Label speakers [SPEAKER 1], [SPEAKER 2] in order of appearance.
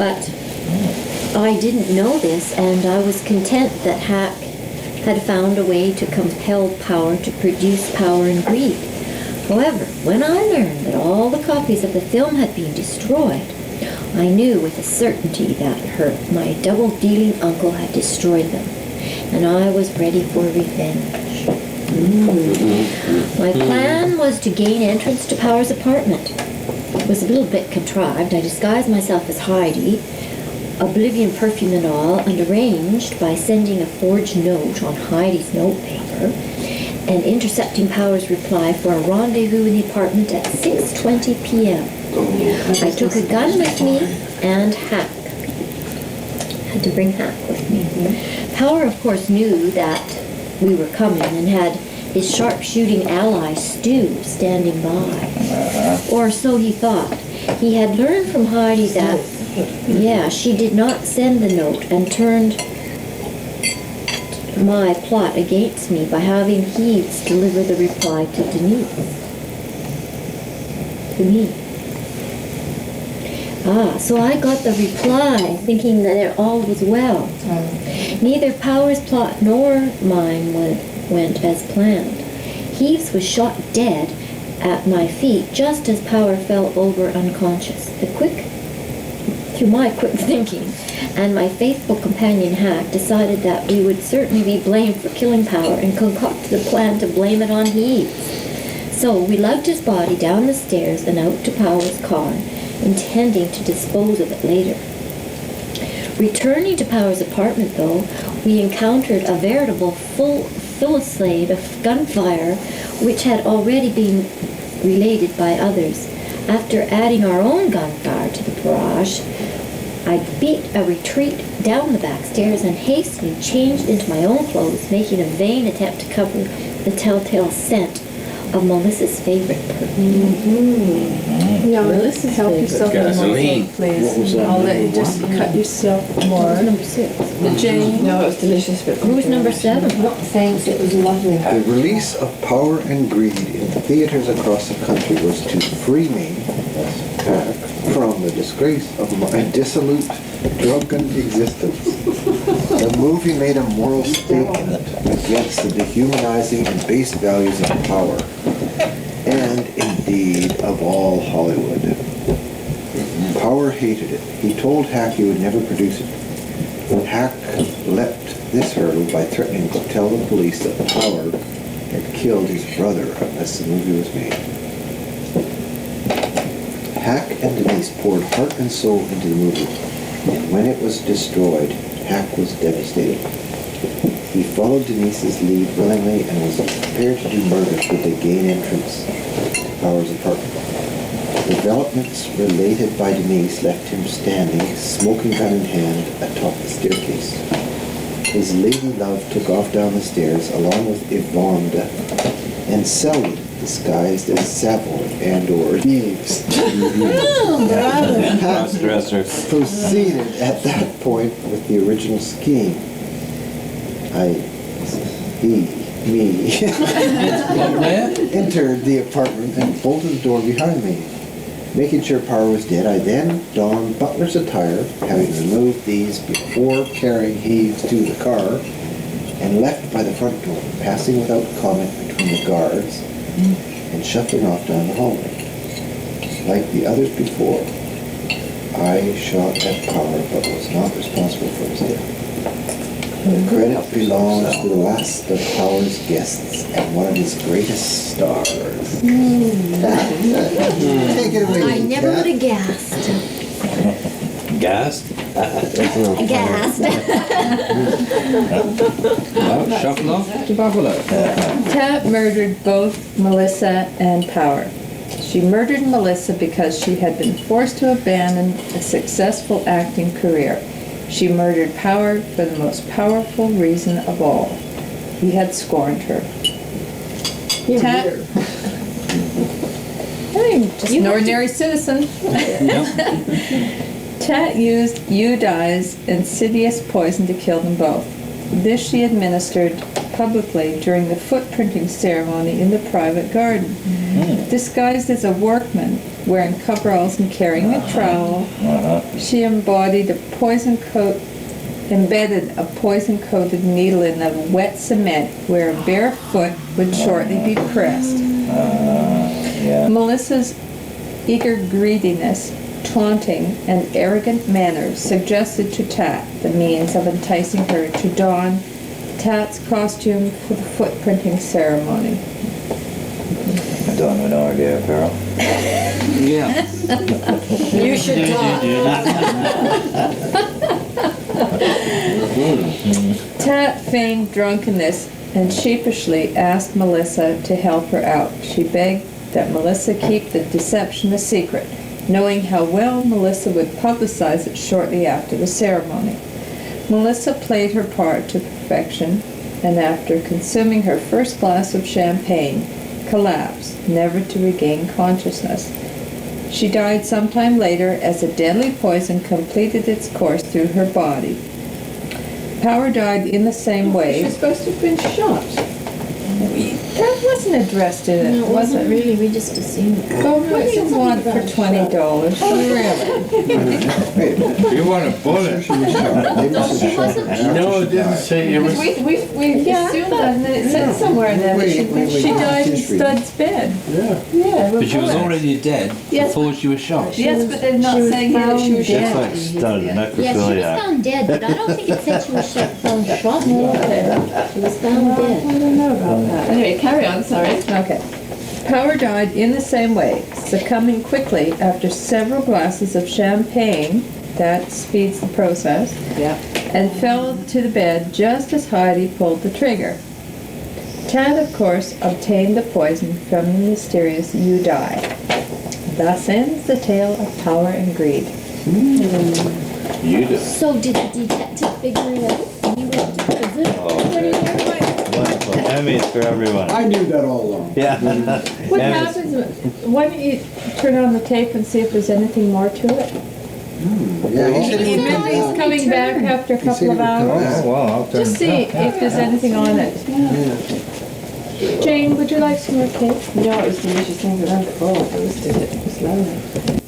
[SPEAKER 1] But I didn't know this, and I was content that Hack had found a way to compel power to produce power and greed. However, when I learned that all the copies of the film had been destroyed, I knew with a certainty that my double-dealing uncle had destroyed them, and I was ready for revenge. My plan was to gain entrance to Power's apartment. It was a little bit contrived. I disguised myself as Heidi, Oblivion perfume and all, and arranged by sending a forged note on Heidi's notepaper and intercepting Power's reply for a rendezvous in the apartment at 6:20 p.m. I took a gun with me and Hack. Had to bring Hack with me. Power, of course, knew that we were coming and had his sharpshooting ally Stu standing by. Or so he thought. He had learned from Heidi that, she did not send the note and turned my plot against me by having Heaves deliver the reply to Denise. To me. So I got the reply, thinking that all was well. Neither Power's plot nor mine went as planned. Heaves was shot dead at my feet just as Power fell over unconscious. Through my quick thinking, and my faithful companion Hack decided that we would certainly be blamed for killing Power and concocted a plan to blame it on Heaves. So we lugged his body down the stairs and out to Power's car, intending to dispose of it later. Returning to Power's apartment, though, we encountered a veritable full fusillade of gunfire, which had already been related by others. After adding our own gunfire to the barrage, I beat a retreat down the back stairs and hastily changed into my own clothes, making a vain attempt to cover the telltale scent of Melissa's favorite perfume.
[SPEAKER 2] Yeah, Melissa, help yourself
[SPEAKER 3] Gasoline.
[SPEAKER 2] more, please.
[SPEAKER 4] What was that
[SPEAKER 2] I'll let you
[SPEAKER 4] number
[SPEAKER 2] just
[SPEAKER 4] one?
[SPEAKER 2] cut yourself more.
[SPEAKER 1] Number 6.
[SPEAKER 2] The Jane.
[SPEAKER 5] No, it was delicious. But
[SPEAKER 1] Who's number 7?
[SPEAKER 5] No, thanks. It was lovely.
[SPEAKER 4] The release of Power and Greed in theaters across the country was to free me, Hack, from the disgrace of my dissolute, drunken existence. The movie made a moral statement against the dehumanizing and base values of Power, and indeed of all Hollywood. Power hated it. He told Hack he would never produce it. Hack leapt this hurdle by threatening to tell the police that Power had killed his brother unless the movie was made. Hack and Denise poured heart and soul into the movie, and when it was destroyed, Hack was devastated. He followed Denise's lead willingly and was prepared to do murder should they gain entrance to Power's apartment. Developments related by Denise left him standing, smoking gun in hand, atop the staircase. His lady love took off down the stairs along with Yvonne and Selwyn, disguised as Savoy and/or Heaves.
[SPEAKER 3] Cross-dresser.
[SPEAKER 4] Proceeded at that point with the original scheme. Me, entered the apartment and bolted the door behind me. Making sure Power was dead, I then donned butler's attire, having removed these before carrying Heaves to the car, and left by the front door, passing without comment between the guards and shuffling off down the hallway. Like the others before, I shot at Power but was not responsible for his death. The credit belongs to the last of Power's guests and one of his greatest stars. Take it away,
[SPEAKER 1] I never
[SPEAKER 4] Kat.
[SPEAKER 1] would have guessed.
[SPEAKER 3] Gas?
[SPEAKER 1] Gassed.
[SPEAKER 3] Well, shuffle off to Buffalo.
[SPEAKER 2] Kat murdered both Melissa and Power. She murdered Melissa because she had been forced to abandon a successful acting career. She murdered Power for the most powerful reason of all. He had scorned her. Kat, just an ordinary citizen. Tat used Udai's insidious poison to kill them both. This she administered publicly during the footprinting ceremony in the private garden. Disguised as a workman, wearing coveralls and carrying a trowel, she embedded a poison-coated needle in the wet cement where a bare foot would shortly be pressed. Melissa's eager greediness, taunting, and arrogant manner suggested to Tat the means of enticing her to don Tat's costume for the footprinting ceremony.
[SPEAKER 6] I don't have no idea, Carol.
[SPEAKER 3] Yeah.
[SPEAKER 1] You should talk.
[SPEAKER 2] Tat feigned drunkenness and sheepishly asked Melissa to help her out. She begged that Melissa keep the deception a secret, knowing how well Melissa would publicize it shortly after the ceremony. Melissa played her part to perfection, and after consuming her first glass of champagne, collapsed, never to regain consciousness. She died sometime later as a deadly poison completed its course through her body. Power died in the same way.
[SPEAKER 5] She's supposed to have been shot.
[SPEAKER 2] That wasn't addressed in it,
[SPEAKER 1] No, it
[SPEAKER 2] was
[SPEAKER 1] wasn't
[SPEAKER 2] it?
[SPEAKER 1] really. We just assumed it.
[SPEAKER 2] Oh, what do you want for $20?
[SPEAKER 4] Wait,
[SPEAKER 6] You want a bullet?
[SPEAKER 4] she was shot. Maybe she was shot after
[SPEAKER 6] No, it
[SPEAKER 4] she
[SPEAKER 6] didn't
[SPEAKER 4] died.
[SPEAKER 6] say it was.
[SPEAKER 5] We
[SPEAKER 2] Yeah,
[SPEAKER 5] assumed that, and then it said somewhere in there that
[SPEAKER 4] Wait, wait,
[SPEAKER 2] She died in
[SPEAKER 4] history.
[SPEAKER 2] Stud's bed.
[SPEAKER 5] Yeah,
[SPEAKER 3] But she was already dead
[SPEAKER 2] Yes.
[SPEAKER 3] before she was shot.
[SPEAKER 2] Yes, but they're not
[SPEAKER 1] she was
[SPEAKER 2] saying here that she was
[SPEAKER 1] found
[SPEAKER 6] That's
[SPEAKER 2] dead.
[SPEAKER 6] like stud,
[SPEAKER 1] Yeah, she was
[SPEAKER 6] necrophiliac.
[SPEAKER 1] found dead, but I don't think it said she was found shot. She was found
[SPEAKER 5] I
[SPEAKER 1] dead.
[SPEAKER 5] don't know about that. Anyway, carry on, sorry.
[SPEAKER 2] Okay. Power died in the same way, succumbing quickly after several glasses of champagne, that speeds the process,
[SPEAKER 5] Yeah.
[SPEAKER 2] and fell to the bed just as Heidi pulled the trigger. Tad, of course, obtained the poison from the mysterious Yu Dai. Thus ends the tale of power and greed.
[SPEAKER 6] You do.
[SPEAKER 1] So did the detective figure it out? He went to prison?
[SPEAKER 6] Wonderful. Emmys for everyone.
[SPEAKER 4] I knew that all along.
[SPEAKER 6] Yeah.
[SPEAKER 2] What
[SPEAKER 6] Emmys.
[SPEAKER 2] happens, why don't you turn on the tape and see if there's anything more to it?
[SPEAKER 4] Yeah, he said he would come
[SPEAKER 2] Maybe he's
[SPEAKER 4] back.
[SPEAKER 2] coming back after a
[SPEAKER 4] He said
[SPEAKER 2] couple
[SPEAKER 4] he
[SPEAKER 2] of
[SPEAKER 4] would come
[SPEAKER 2] hours.
[SPEAKER 4] back.
[SPEAKER 6] Oh, well, I'll turn.
[SPEAKER 2] Just see if there's anything on it. Jane, would you like some more tape?
[SPEAKER 5] No, it was delicious things that I'm full. It was lovely.